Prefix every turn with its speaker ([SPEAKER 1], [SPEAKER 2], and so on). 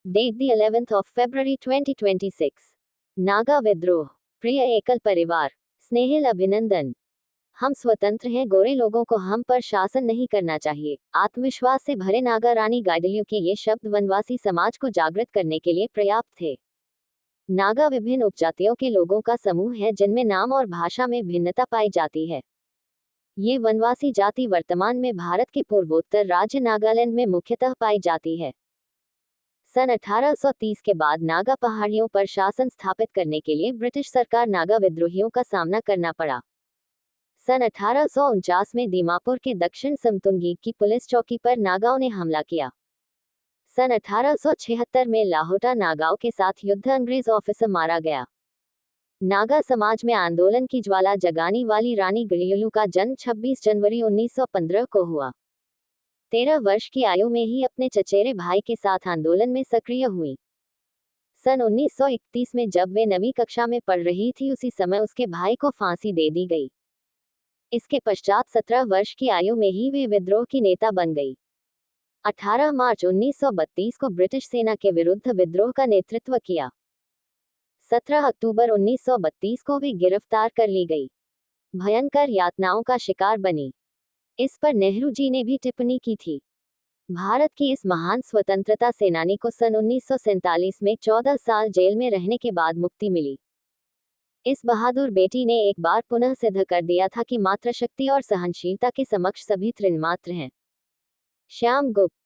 [SPEAKER 1] Date the 11th of February 2026. Naga विद्रोह। प्रिय एकल परिवार, स्नेहिल अभिनंदन। हम स्वतंत्र हैं, गोरे लोगों को हम पर शासन नहीं करना चाहिए। आत्मविश्वास से भरे नागा रानी गाइडलियो के ये शब्द वनवासी समाज को जागृत करने के लिए पर्याप्त थे। नागा विभिन्न उपजातियों के लोगों का समूह है जिनमें नाम और भाषा में भिन्नता पाई जाती है। ये वनवासी जाति वर्तमान में भारत के पूर्वोत्तर राज्य नागालैंड में मुख्यतः पाई जाती है। सन 1830 के बाद नागा पहाड़ियों पर शासन स्थापित करने के लिए ब्रिटिश सरकार नागा विद्रोहियों का सामना करना पड़ा। सन 1849 में दीमापुर के दक्षिण समतुंगी की पुलिस चौकी पर नागाओं ने हमला किया। सन 1876 में लाहौटा नागाओं के साथ युद्ध, अंग्रेज ऑफिसर मारा गया। नागा समाज में आंदोलन की ज्वाला जगाने वाली रानी गाइडलियो का जन्म 26 जनवरी 1915 को हुआ। 13 वर्ष की आयु में ही अपने चचेरे भाई के साथ आंदोलन में सक्रिय हुई। सन 1931 में जब वे 9वीं कक्षा में पढ़ रही थी, उसी समय उसके भाई को फांसी दे दी गई। इसके पश्चात 17 वर्ष की आयु में ही वे विद्रोह की नेता बन गई। 18 मार्च 1932 को ब्रिटिश सेना के विरुद्ध विद्रोह का नेतृत्व किया। 17 अक्टूबर 1932 को वे गिरफ्तार कर ली गई। भयंकर यातनाओं का शिकार बनी। इस पर नेहरू जी ने भी टिप्पणी की थी। भारत की इस महान स्वतंत्रता सेनानी को सन 1947 में 14 साल जेल में रहने के बाद मुक्ति मिली। इस बहादुर बेटी ने एक बार पुनः सिद्ध कर दिया था कि मातृशक्ति और सहनशीलता के समक्ष सभी तृणमात्र हैं। श्याम गुप्त।